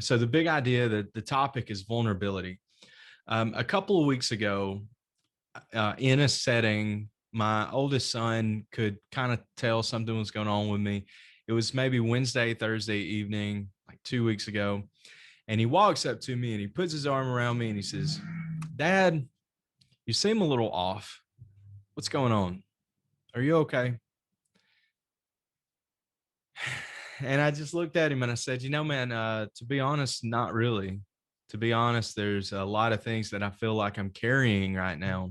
So the big idea, that the topic is vulnerability. A couple of weeks ago, in a setting, my oldest son could kind of tell something was going on with me. It was maybe Wednesday, Thursday evening, like 2 weeks ago. And he walks up to me and he puts his arm around me and he says, "Dad, you seem a little off. What's going on? Are you okay?" And I just looked at him and I said, man, to be honest, not really. To be honest, there's a lot of things that I feel like I'm carrying right now.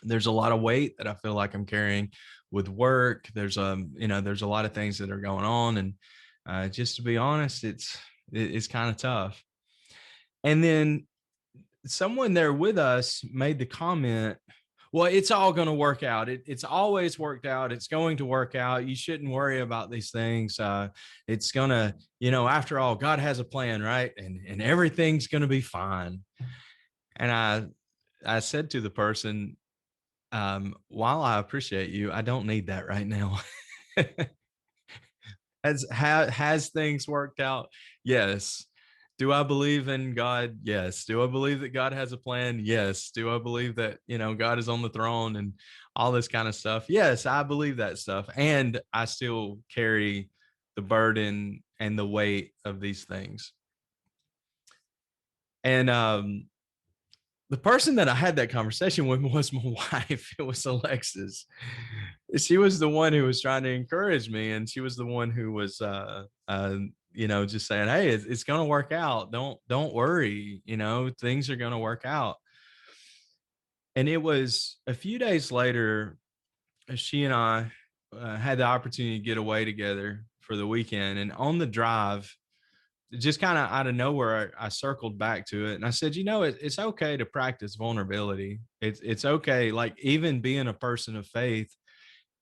There's a lot of weight that I feel like I'm carrying with work. There's a lot of things that are going on. And just to be honest, it's kind of tough. And then someone there with us made the comment, "Well, it's all going to work out. It's always worked out. It's going to work out. You shouldn't worry about these things. It's going to, after all, God has a plan, right? And everything's going to be fine." And I said to the person, "While I appreciate you, I don't need that right now." Has things worked out? Yes. Do I believe in God? Yes. Do I believe that God has a plan? Yes. Do I believe that, God is on the throne and all this kind of stuff? Yes, I believe that stuff. And I still carry the burden and the weight of these things. And the person that I had that conversation with was my wife. It was Alexis. She was the one who was trying to encourage me, and she was the one who was, just saying, "Hey, it's going to work out. Don't worry. Things are going to work out." And it was a few days later, she and I had the opportunity to get away together for the weekend, and on the drive, just kind of out of nowhere, I circled back to it and I said, it's okay to practice vulnerability. It's okay, like even being a person of faith,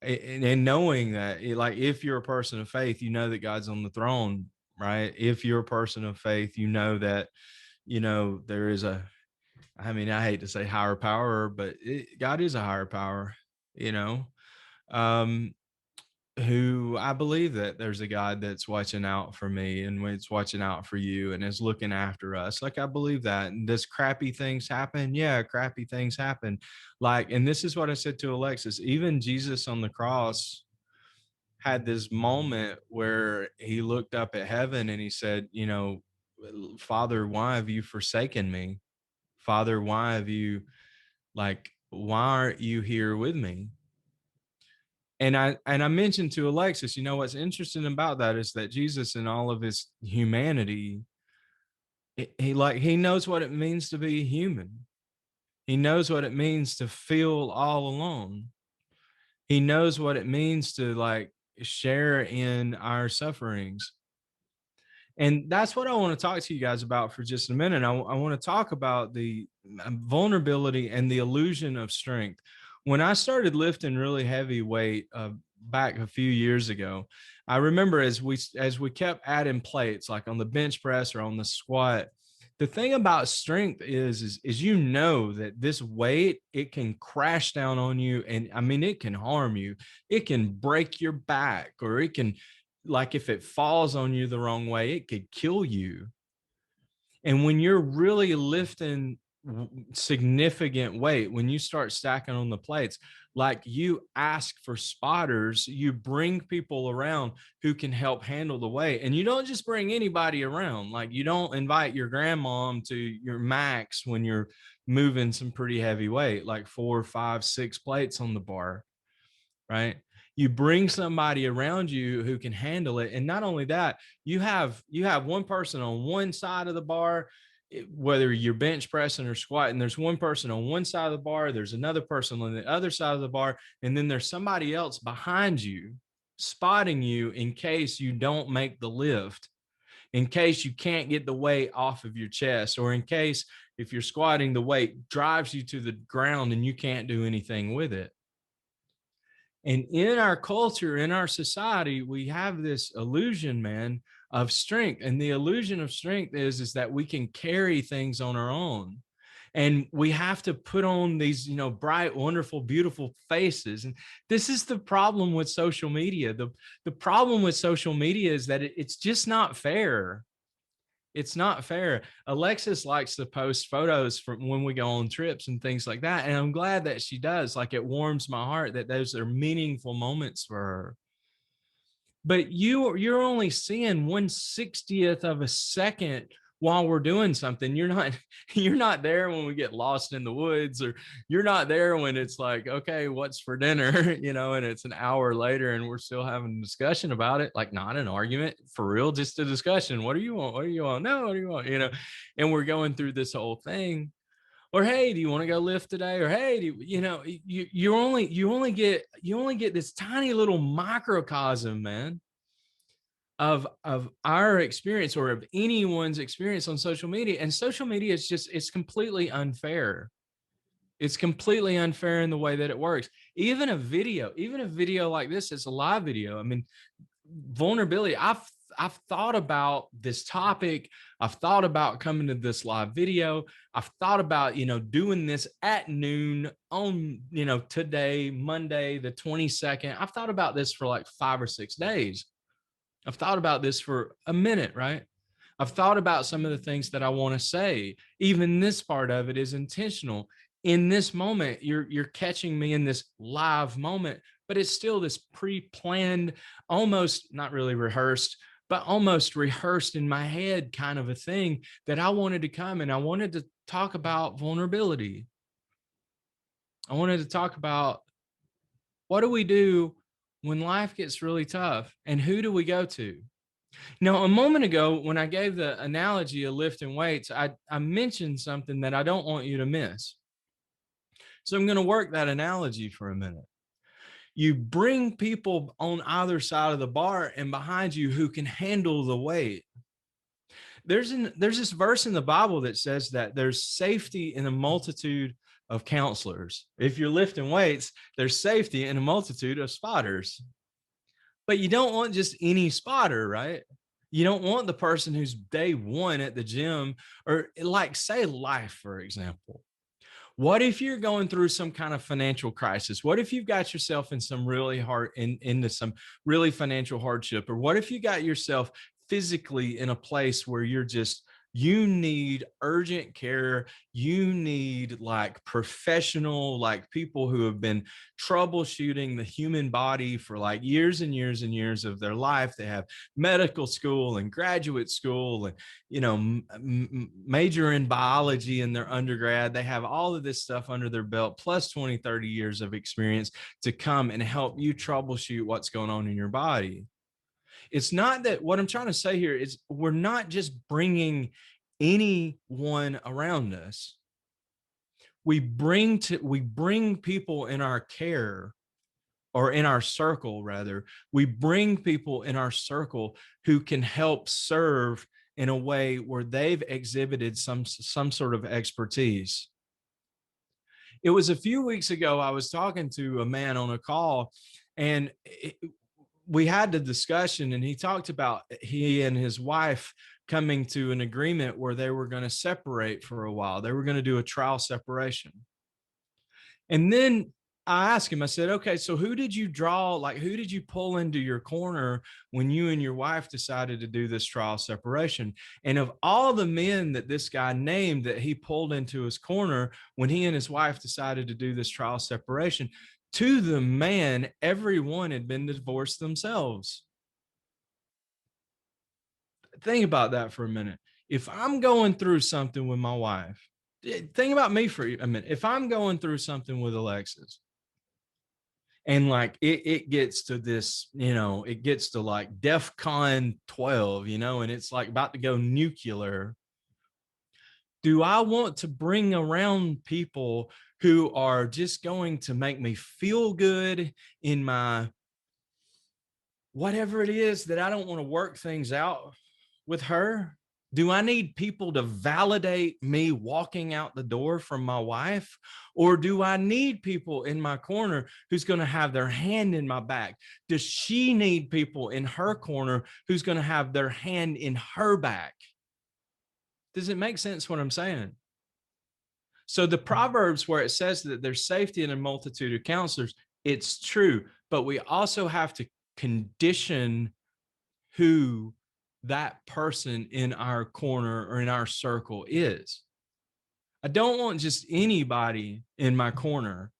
and knowing that, like if you're a person of faith, you know that God's on the throne, right? If you're a person of faith, you know that there is I mean, I hate to say higher power, but God is a higher power, you know. Um, who I believe that there's a God that's watching out for me and it's watching out for you and is looking after us. Like I believe that. And does crappy things happen? Yeah, crappy things happen. Like, and this is what I said to Alexis, even Jesus on the cross had this moment where he looked up at heaven and he said, "Father, why have you forsaken me? Father, why have you, like, why aren't you here with me?" And I mentioned to Alexis, what's interesting about that is that Jesus, in all of his humanity, he knows what it means to be human. He knows what it means to feel all alone. He knows what it means to, like, share in our sufferings. And that's what I want to talk to you guys about for just a minute. I want to talk about the vulnerability and the illusion of strength. When I started lifting really heavy weight back a few years ago, I remember as we kept adding plates, like on the bench press or on the squat. The thing about strength is that this weight, it can crash down on you, and I mean it can harm you. It can break your back, or it can, like, if it falls on you the wrong way, it could kill you. And when you're really lifting significant weight, when you start stacking on the plates, like, you ask for spotters, you bring people around who can help handle the weight. And you don't just bring anybody around. Like, you don't invite your grandmom to your max when you're moving some pretty heavy weight, like 4, 5, 6 plates on the bar, right? You bring somebody around you who can handle it. And not only that, you have one person on one side of the bar, whether you're bench pressing or squatting. There's one person on one side of the bar, there's another person on the other side of the bar, and then there's somebody else behind you spotting you in case you don't make the lift, in case you can't get the weight off of your chest, or in case, if you're squatting, the weight drives you to the ground and you can't do anything with it. And in our culture, in our society, we have this illusion, man, of strength. And the illusion of strength is that we can carry things on our own. And we have to put on these, bright, wonderful, beautiful faces. And this is the problem with social media. The problem with social media is that it's just not fair. It's not fair. Alexis likes to post photos from when we go on trips and things like that. And I'm glad that she does. Like, it warms my heart that those are meaningful moments for her. But you're only seeing 1/60th of a second while we're doing something. You're not you're not there when we get lost in the woods, or you're not there when it's like, okay, what's for dinner? And it's an hour later and we're still having a discussion about it. Like, not an argument, for real, just a discussion. What do you want? What do you want? No, what do you want? And we're going through this whole thing. Or, hey, do you want to go lift today? Or, hey, you only get this tiny little microcosm, man, of our experience, or of anyone's experience on social media. And social media is just, it's completely unfair. It's completely unfair in the way that it works. Even a video like this, is a live video. I mean, vulnerability. I've thought about this topic. I've thought about coming to this live video. I've thought about, doing this at noon on, today, Monday, the 22nd. I've thought about this for like 5 or 6 days. I've thought about this for a minute, right? I've thought about some of the things that I want to say. Even this part of it is intentional. In this moment, you're catching me in this live moment, but it's still this pre-planned, almost not really rehearsed, but almost rehearsed in my head kind of a thing, that I wanted to come and I wanted to talk about vulnerability. I wanted to talk about, what do we do when life gets really tough, and who do we go to? Now, a moment ago, when I gave the analogy of lifting weights, I mentioned something that I don't want you to miss. So I'm going to work that analogy for a minute. You bring people on either side of the bar and behind you who can handle the weight. There's this verse in the Bible that says that there's safety in a multitude of counselors. If you're lifting weights, there's safety in a multitude of spotters. But you don't want just any spotter, right? You don't want the person who's day one at the gym, or like, say, life, for example. What if you're going through some kind of financial crisis? What if you've got yourself in some really into some really financial hardship? Or what if you got yourself physically in a place where you need urgent care? You need like professional, like people who have been troubleshooting the human body for like years and years and years of their life. They have medical school and graduate school, and major in biology in their undergrad. They have all of this stuff under their belt, plus 20, 30 years of experience to come and help you troubleshoot what's going on in your body. It's not that, what I'm trying to say here is, we're not just bringing anyone around us. We bring people in our care, or in our circle rather. We bring people in our circle who can help serve in a way where they've exhibited some sort of expertise. It was a few weeks ago, I was talking to a man on a call, and we had the discussion, and he talked about he and his wife coming to an agreement where they were going to separate for a while. They were going to do a trial separation. And then I asked him, I said, okay, so who did you pull into your corner when you and your wife decided to do this trial separation? And of all the men that this guy named that he pulled into his corner when he and his wife decided to do this trial separation, to the man, everyone had been divorced themselves. Think about that for a minute. If I'm going through something with my wife, think about me for a minute. If I'm going through something with Alexis, and like it gets to this, it gets to like DEFCON 12, and it's like about to go nuclear. Do I want to bring around people who are just going to make me feel good in my whatever it is, that I don't want to work things out with her? Do I need people to validate me walking out the door from my wife? Or do I need people in my corner who's going to have their hand in my back? Does she need people in her corner who's going to have their hand in her back? Does it make sense what I'm saying? So the Proverbs, where it says that there's safety in a multitude of counselors, it's true, but we also have to condition who that person in our corner or in our circle is. I don't want just anybody in my corner.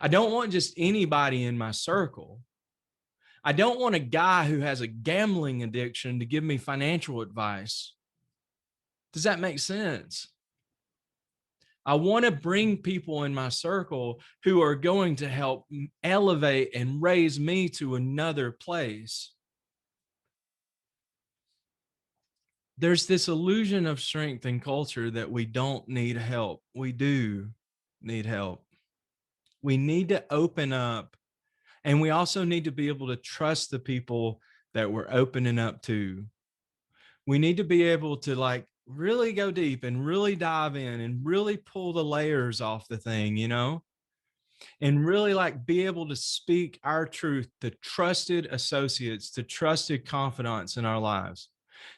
I don't want just anybody in my circle. I don't want a guy who has a gambling addiction to give me financial advice. Does that make sense? I want to bring people in my circle who are going to help elevate and raise me to another place. There's this illusion of strength in culture that we don't need help. We do need help. We need to open up, and we also need to be able to trust the people that we're opening up to. We need to be able to like really go deep and really dive in and really pull the layers off the thing, you know, and really like be able to speak our truth to trusted associates, to trusted confidants in our lives.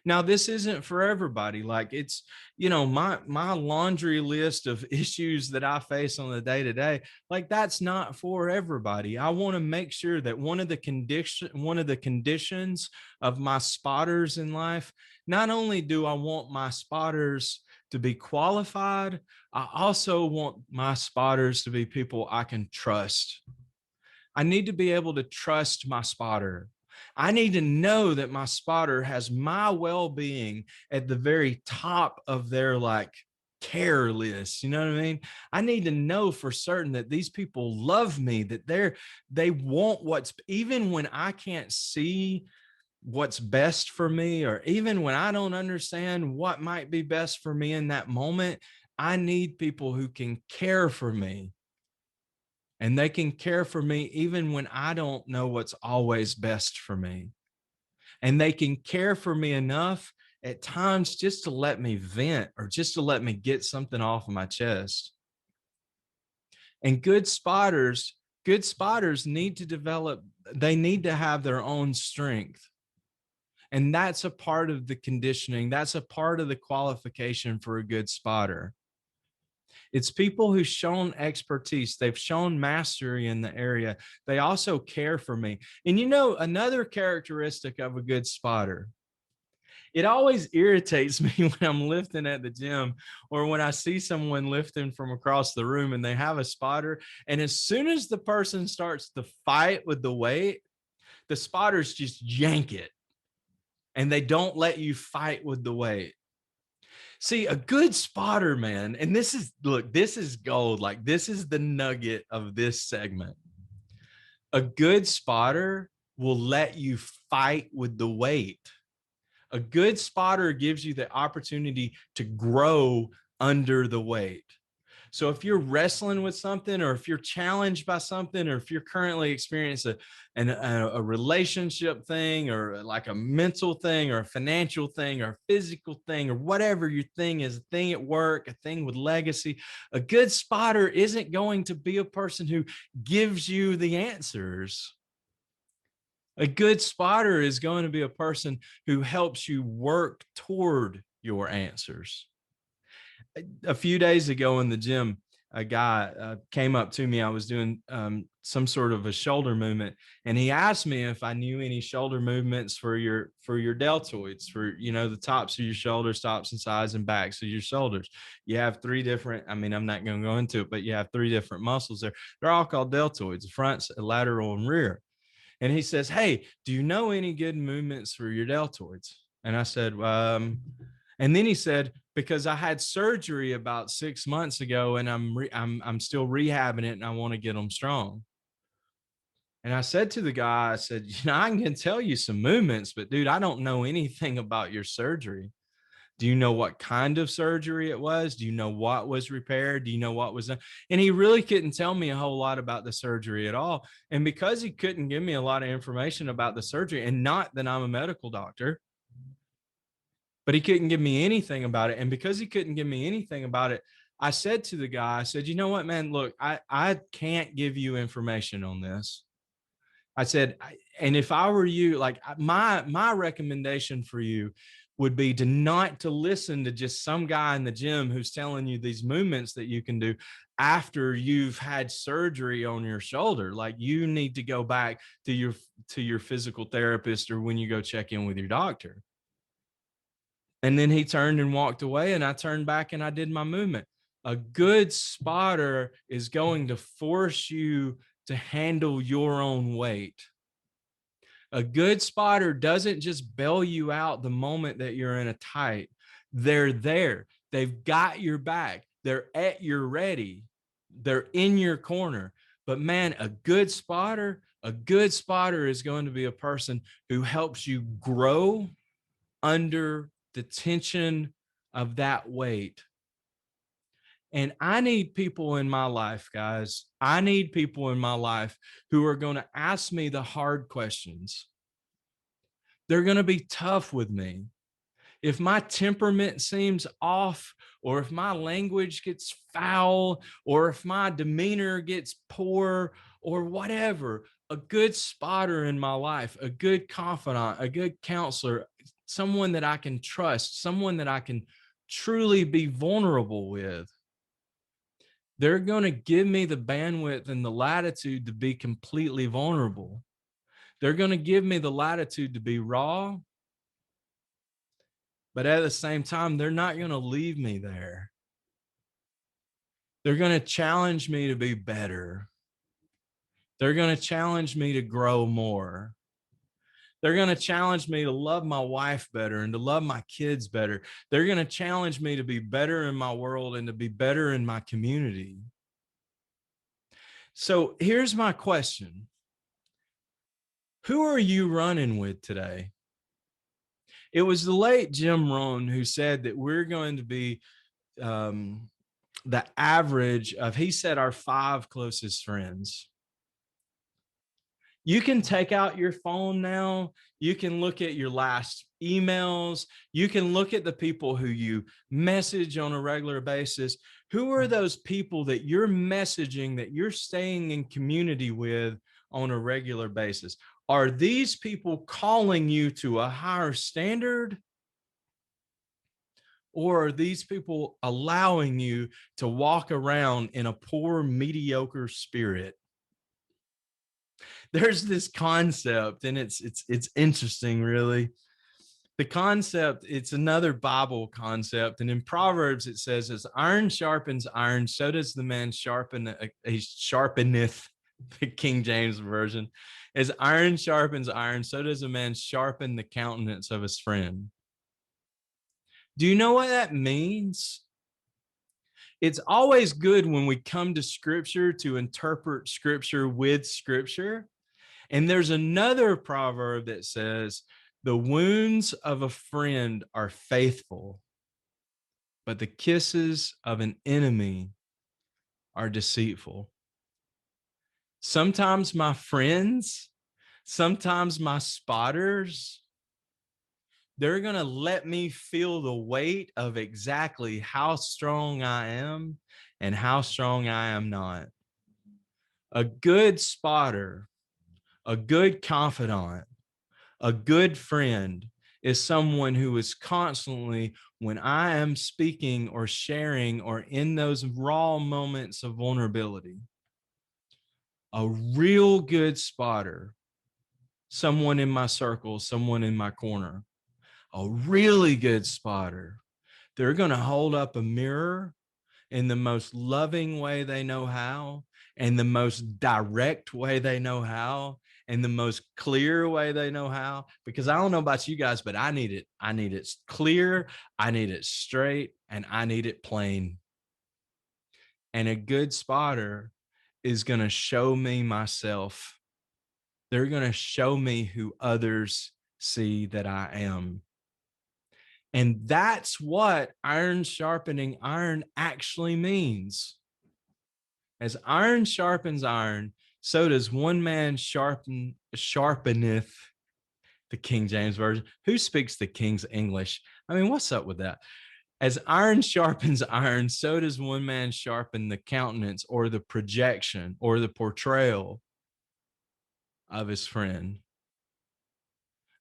Now, this isn't for everybody. Like it's, you know, my laundry list of issues that I face on the day to day, like that's not for everybody. I want to make sure that one of the conditions of my spotters in life, not only do I want my spotters to be qualified, I also want my spotters to be people I can trust. I need to be able to trust my spotter. I need to know that my spotter has my well-being at the very top of their like care list. You know what I mean? I need to know for certain that these people love me, that they want what's, even when I can't see what's best for me, or even when I don't understand what might be best for me in that moment, I need people who can care for me. And they can care for me even when I don't know what's always best for me. And they can care for me enough at times just to let me vent or just to let me get something off of my chest. And good spotters need to develop, they need to have their own strength. And that's a part of the conditioning. That's a part of the qualification for a good spotter. It's people who've shown expertise. They've shown mastery in the area. They also care for me. And you know, another characteristic of a good spotter, it always irritates me when I'm lifting at the gym or when I see someone lifting from across the room and they have a spotter. And as soon as the person starts to fight with the weight, the spotters just yank it and they don't let you fight with the weight. See, a good spotter, man, and this is, look, this is gold. Like, this is the nugget of this segment. A good spotter will let you fight with the weight. A good spotter gives you the opportunity to grow under the weight. So if you're wrestling with something, or if you're challenged by something, or if you're currently experiencing a relationship thing, or like a mental thing, or a financial thing, or a physical thing, or whatever your thing is, a thing at work, a thing with legacy, a good spotter isn't going to be a person who gives you the answers. A good spotter is going to be a person who helps you work toward your answers. A few days ago in the gym, a guy came up to me. I was doing some sort of a shoulder movement, and he asked me if I knew any shoulder movements for your deltoids, for, you know, the tops of your shoulders, tops and sides and backs of your shoulders. You have three different, I mean, I'm not going to go into it, but you have three different muscles there. They're all called deltoids: front, lateral, and rear. And he says, "Hey, do you know any good movements for your deltoids?" And I said, and then he said, "Because I had surgery about 6 months ago, and I'm still rehabbing it, and I want to get them strong." And I said to the guy, I said, "You know, I can tell you some movements, but dude, I don't know anything about your surgery. Do you know what kind of surgery it was? Do you know what was repaired? Do you know what was done?" And he really couldn't tell me a whole lot about the surgery at all. And because he couldn't give me a lot of information about the surgery, and not that I'm a medical doctor, but he couldn't give me anything about it. And because he couldn't give me anything about it, I said to the guy, I said, "You know what, man, look, I can't give you information on this." I said, "And if I were you, like my recommendation for you would be to not to listen to just some guy in the gym who's telling you these movements that you can do after you've had surgery on your shoulder. Like, you need to go back to your physical therapist, or when you go check in with your doctor." And then he turned and walked away, and I turned back and I did my movement. A good spotter is going to force you to handle your own weight. A good spotter doesn't just bail you out the moment that you're in a tight. They're there. They've got your back. They're at your ready. They're in your corner. But man, a good spotter is going to be a person who helps you grow under the tension of that weight. And I need people in my life, guys. I need people in my life who are going to ask me the hard questions. They're going to be tough with me. If my temperament seems off, or if my language gets foul, or if my demeanor gets poor, or whatever, a good spotter in my life, a good confidant, a good counselor, someone that I can trust, someone that I can truly be vulnerable with, they're going to give me the bandwidth and the latitude to be completely vulnerable. They're going to give me the latitude to be raw, but at the same time, they're not going to leave me there. They're going to challenge me to be better. They're going to challenge me to grow more. They're going to challenge me to love my wife better and to love my kids better. They're going to challenge me to be better in my world and to be better in my community. So here's my question. Who are you running with today? It was the late Jim Rohn who said that we're going to be the average of, he said, our 5 closest friends. You can take out your phone now. You can look at your last emails. You can look at the people who you message on a regular basis. Who are those people that you're messaging, that you're staying in community with on a regular basis? Are these people calling you to a higher standard? Or are these people allowing you to walk around in a poor, mediocre spirit? There's this concept, and it's interesting, really. The concept, it's another Bible concept, and in Proverbs it says, as iron sharpens iron, so does the man sharpen, he sharpeneth, the King James version. As iron sharpens iron, so does a man sharpen the countenance of his friend. Do you know what that means? It's always good when we come to scripture to interpret scripture with scripture. And there's another proverb that says, the wounds of a friend are faithful, but the kisses of an enemy are deceitful. Sometimes my friends, sometimes my spotters, they're going to let me feel the weight of exactly how strong I am and how strong I am not. A good spotter, a good confidant, a good friend is someone who is constantly, when I am speaking or sharing or in those raw moments of vulnerability, a real good spotter, someone in my circle, someone in my corner, a really good spotter, they're going to hold up a mirror in the most loving way they know how, and the most direct way they know how, and the most clear way they know how. Because I don't know about you guys, but I need it. I need it clear, I need it straight, and I need it plain. And a good spotter is going to show me myself. They're going to show me who others see that I am. And that's what iron sharpening iron actually means. As iron sharpens iron, so does one man sharpeneth, the King James version. Who speaks the King's English? I mean, what's up with that? As iron sharpens iron, so does one man sharpen the countenance or the projection or the portrayal of his friend.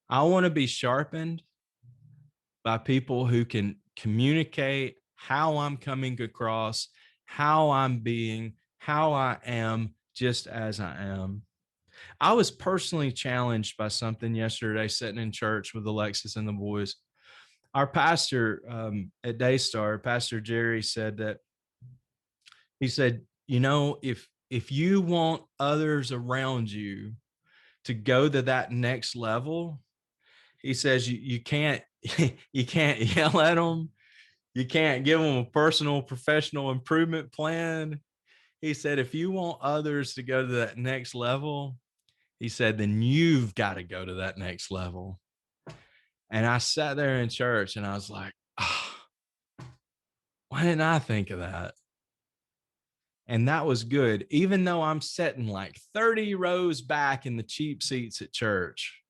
I want to be sharpened by people who can communicate how I'm coming across, how I'm being, how I am, just as I am. I was personally challenged by something yesterday sitting in church with Alexis and the boys. Our pastor at Daystar, Pastor Jerry, said that he said, you know, if you want others around you to go to that next level, he says you can't you can't yell at them, you can't give them a personal professional improvement plan. He said if you want others to go to that next level, he said then you've got to go to that next level. And I sat there in church and I was like, oh, why didn't I think of that? And that was good. Even though I'm sitting like 30 rows back in the cheap seats at church,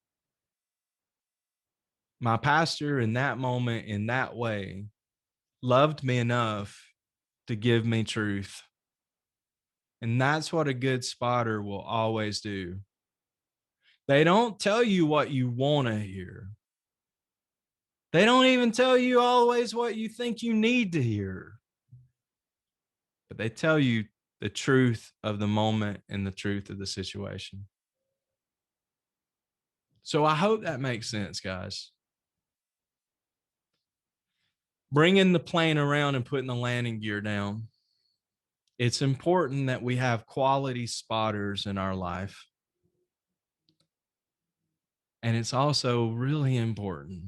my pastor in that moment, in that way, loved me enough to give me truth. And that's what a good spotter will always do. They don't tell you what you want to hear. They don't even tell you always what you think you need to hear. But they tell you the truth of the moment and the truth of the situation. So I hope that makes sense, guys. Bringing the plane around and putting the landing gear down. It's important that we have quality spotters in our life. And it's also really important.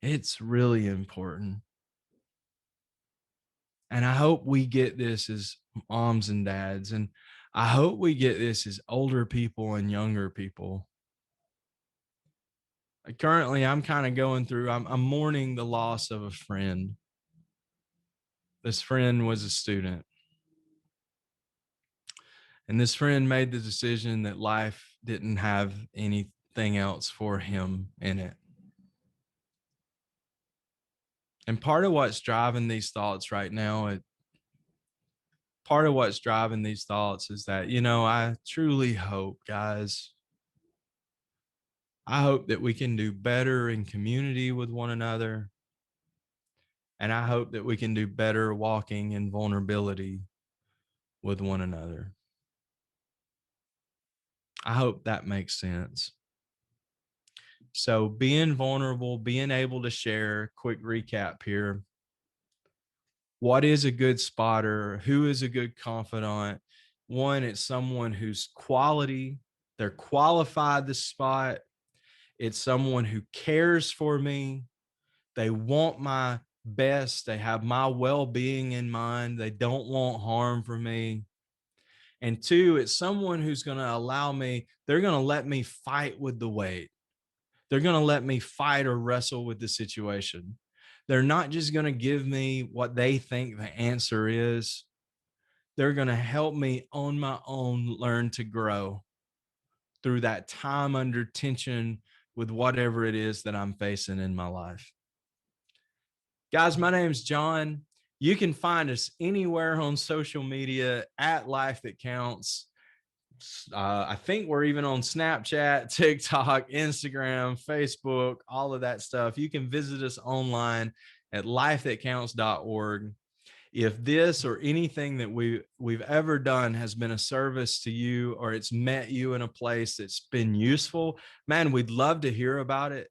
It's really important. And I hope we get this as moms and dads. And I hope we get this as older people and younger people. Currently, I'm kind of going through, I'm mourning the loss of a friend. This friend was a student. And this friend made the decision that life didn't have anything else for him in it. And part of what's driving these thoughts right now, part of what's driving these thoughts is that, you know, I truly hope, guys, I hope that we can do better in community with one another. And I hope that we can do better walking in vulnerability with one another. I hope that makes sense. So being vulnerable, being able to share, quick recap here. What is a good spotter? Who is a good confidant? One, it's someone who's quality, they're qualified to spot. It's someone who cares for me. They want my best. They have my well-being in mind. They don't want harm for me. And two, it's someone who's going to allow me, they're going to let me fight with the weight. They're going to let me fight or wrestle with the situation. They're not just going to give me what they think the answer is. They're going to help me on my own learn to grow through that time under tension with whatever it is that I'm facing in my life. Guys, my name's John. You can find us anywhere on social media at Life That Counts. I think we're even on Snapchat, TikTok, Instagram, Facebook, all of that stuff. You can visit us online at lifethatcounts.org. If this or anything that we've ever done has been a service to you, or it's met you in a place that's been useful, man, we'd love to hear about it.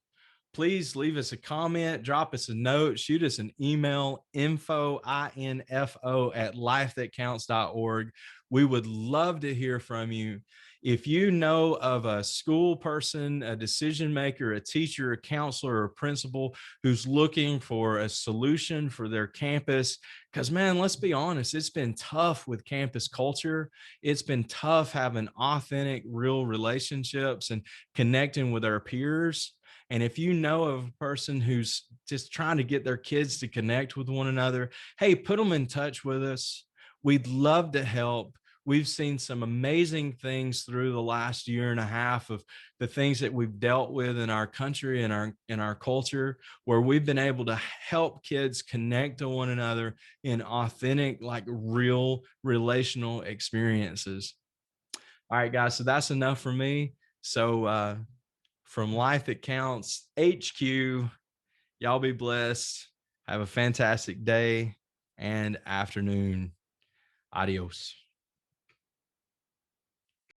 Please leave us a comment, drop us a note, shoot us an email, info at lifethatcounts.org. We would love to hear from you. If you know of a school person, a decision maker, a teacher, a counselor, or a principal who's looking for a solution for their campus, because man, let's be honest, it's been tough with campus culture. It's been tough having authentic, real relationships and connecting with our peers. And if you know of a person who's just trying to get their kids to connect with one another, hey, put them in touch with us. We'd love to help. We've seen some amazing things through the last year and a half of the things that we've dealt with in our country and in our culture, where we've been able to help kids connect to one another in authentic, like real relational experiences. All right, guys. So that's enough for me. So, from Life That Counts HQ, y'all be blessed. Have a fantastic day and afternoon. Adios.